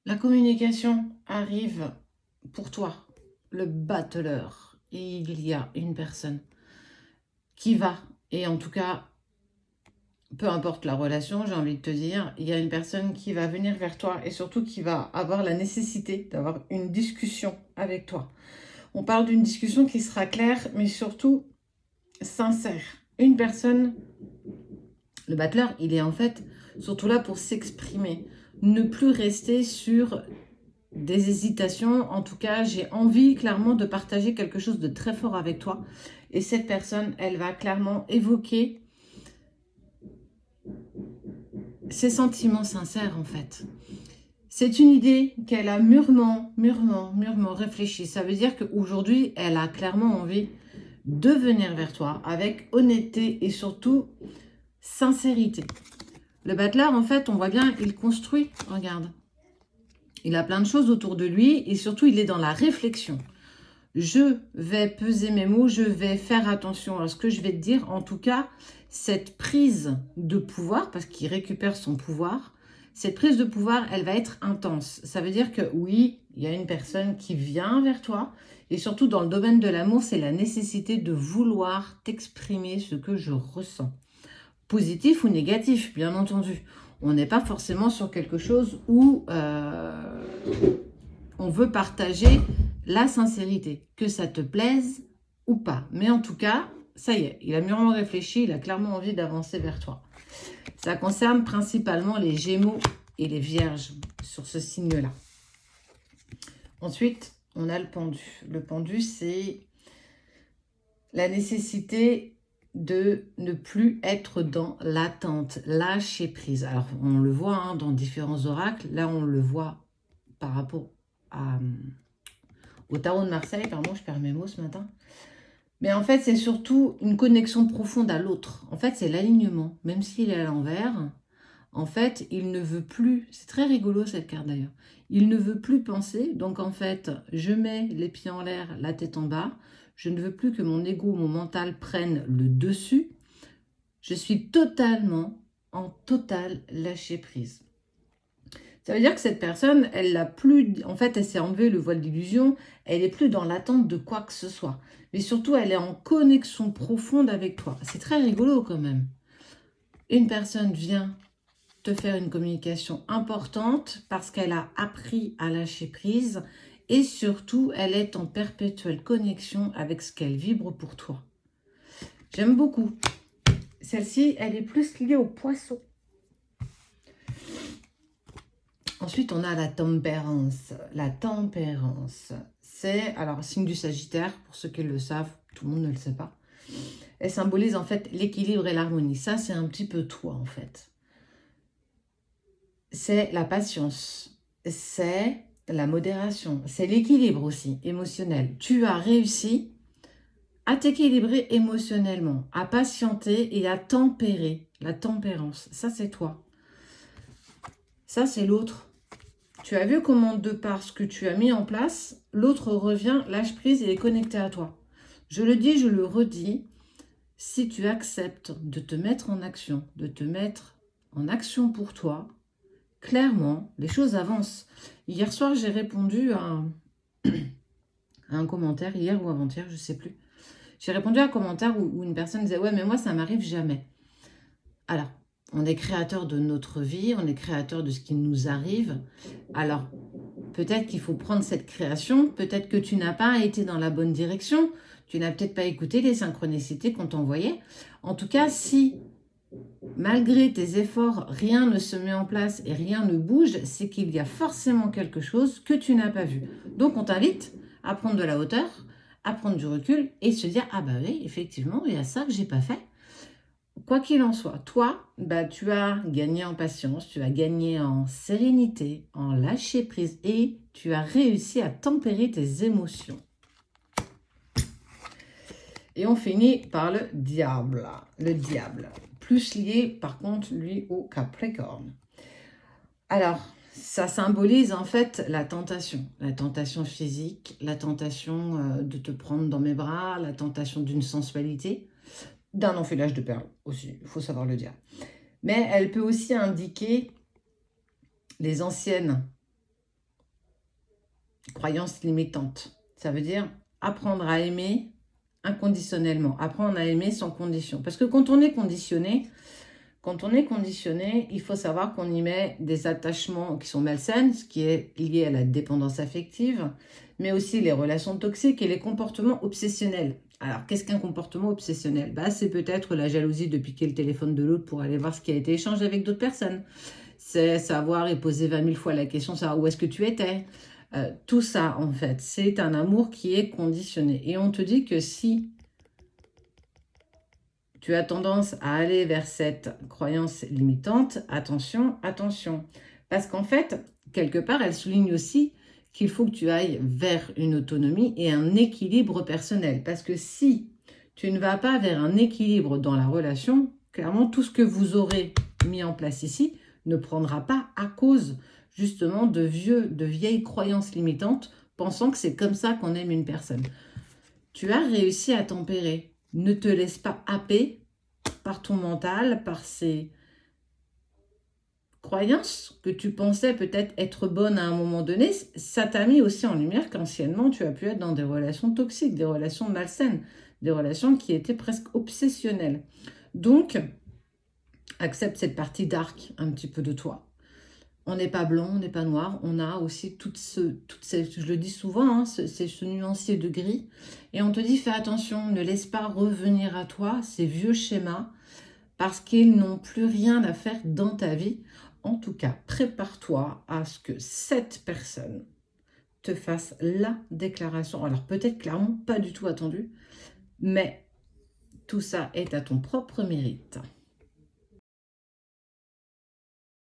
La communication arrive pour toi, le battleur. Et il y a une personne qui va, et en tout cas, peu importe la relation, j'ai envie de te dire, il y a une personne qui va venir vers toi et surtout qui va avoir la nécessité d'avoir une discussion avec toi. On parle d'une discussion qui sera claire, mais surtout sincère. Une personne, le battleur, il est en fait surtout là pour s'exprimer. Ne plus rester sur des hésitations. En tout cas, j'ai envie clairement de partager quelque chose de très fort avec toi. Et cette personne, elle va clairement évoquer ses sentiments sincères en fait. C'est une idée qu'elle a mûrement réfléchi. Ça veut dire qu'aujourd'hui, elle a clairement envie de venir vers toi avec honnêteté et surtout sincérité. Le battleur, en fait, on voit bien, il construit, regarde. Il a plein de choses autour de lui et surtout, il est dans la réflexion. Je vais peser mes mots, je vais faire attention à ce que je vais te dire. En tout cas, cette prise de pouvoir, parce qu'il récupère son pouvoir, cette prise de pouvoir, elle va être intense. Ça veut dire que oui, il y a une personne qui vient vers toi. Et surtout, dans le domaine de l'amour, c'est la nécessité de vouloir t'exprimer ce que je ressens. Positif ou négatif, bien entendu. On n'est pas forcément sur quelque chose où on veut partager la sincérité, que ça te plaise ou pas. Mais en tout cas, ça y est, il a mûrement réfléchi, il a clairement envie d'avancer vers toi. Ça concerne principalement les Gémeaux et les Vierges sur ce signe-là. Ensuite, on a le pendu. Le pendu, c'est la nécessité de ne plus être dans l'attente, lâcher prise. Alors, on le voit hein, dans différents oracles. Là, on le voit par rapport au tarot de Marseille. Pardon, je perds mes mots ce matin. Mais en fait, c'est surtout une connexion profonde à l'autre. En fait, c'est l'alignement. Même s'il est à l'envers, en fait, il ne veut plus... C'est très rigolo cette carte d'ailleurs. Il ne veut plus penser. Donc en fait, je mets les pieds en l'air, la tête en bas. Je ne veux plus que mon ego, mon mental prenne le dessus. Je suis totalement, en total lâcher prise. Ça veut dire que cette personne, elle n'a plus... En fait, elle s'est enlevée le voile d'illusion. Elle n'est plus dans l'attente de quoi que ce soit. Mais surtout, elle est en connexion profonde avec toi. C'est très rigolo quand même. Une personne vient te faire une communication importante parce qu'elle a appris à lâcher prise et surtout, elle est en perpétuelle connexion avec ce qu'elle vibre pour toi. J'aime beaucoup. Celle-ci, elle est plus liée au poisson. Ensuite, on a la tempérance. La tempérance, c'est, alors, signe du Sagittaire, pour ceux qui le savent, tout le monde ne le sait pas. Elle symbolise en fait l'équilibre et l'harmonie. Ça, c'est un petit peu toi, en fait. C'est la patience. C'est la modération. C'est l'équilibre aussi, émotionnel. Tu as réussi à t'équilibrer émotionnellement, à patienter et à tempérer. La tempérance, ça, c'est toi. Ça, c'est l'autre. Tu as vu comment, de par ce que tu as mis en place, l'autre revient, lâche prise et est connecté à toi. Je le dis, je le redis, si tu acceptes de te mettre en action, de te mettre en action pour toi, clairement, les choses avancent. Hier soir, j'ai répondu à un commentaire, hier ou avant-hier, je ne sais plus. J'ai répondu à un commentaire où une personne disait « Ouais, mais moi, ça m'arrive jamais. » Alors, on est créateur de notre vie, on est créateur de ce qui nous arrive. Alors, peut-être qu'il faut prendre cette création, peut-être que tu n'as pas été dans la bonne direction, tu n'as peut-être pas écouté les synchronicités qu'on t'envoyait. En tout cas, si malgré tes efforts, rien ne se met en place et rien ne bouge, c'est qu'il y a forcément quelque chose que tu n'as pas vu. Donc, on t'invite à prendre de la hauteur, à prendre du recul et se dire « Ah bah oui, effectivement, il y a ça que j'ai pas fait. » Quoi qu'il en soit, toi, tu as gagné en patience, tu as gagné en sérénité, en lâcher prise et tu as réussi à tempérer tes émotions. Et on finit par le diable. Le diable, plus lié par contre, lui, au Capricorne. Alors, ça symbolise en fait la tentation physique, la tentation de te prendre dans mes bras, la tentation d'une sensualité, d'un enfilage de perles aussi, il faut savoir le dire. Mais elle peut aussi indiquer les anciennes croyance limitante. Ça veut dire apprendre à aimer inconditionnellement, apprendre à aimer sans condition. Parce que quand on est conditionné, il faut savoir qu'on y met des attachements qui sont malsains, ce qui est lié à la dépendance affective, mais aussi les relations toxiques et les comportements obsessionnels. Alors, qu'est-ce qu'un comportement obsessionnel? C'est peut-être la jalousie de piquer le téléphone de l'autre pour aller voir ce qui a été échangé avec d'autres personnes. C'est savoir et poser 20 000 fois la question, savoir où est-ce que tu étais. Tout ça, en fait, c'est un amour qui est conditionné. Et on te dit que si tu as tendance à aller vers cette croyance limitante, attention, attention. Parce qu'en fait, quelque part, elle souligne aussi qu'il faut que tu ailles vers une autonomie et un équilibre personnel. Parce que si tu ne vas pas vers un équilibre dans la relation, clairement, tout ce que vous aurez mis en place ici ne prendra pas à cause justement de vieilles croyances limitantes, pensant que c'est comme ça qu'on aime une personne. Tu as réussi à tempérer. Ne te laisse pas happer par ton mental, par ces croyances que tu pensais peut-être être bonnes à un moment donné. Ça t'a mis aussi en lumière qu'anciennement, tu as pu être dans des relations toxiques, des relations malsaines, des relations qui étaient presque obsessionnelles. Donc, accepte cette partie dark un petit peu de toi. On n'est pas blanc, on n'est pas noir, on a aussi toutes ces, je le dis souvent, hein, ce nuancier de gris. Et on te dit, fais attention, ne laisse pas revenir à toi ces vieux schémas parce qu'ils n'ont plus rien à faire dans ta vie. En tout cas, prépare-toi à ce que cette personne te fasse la déclaration. Alors peut-être clairement pas du tout attendu, mais tout ça est à ton propre mérite.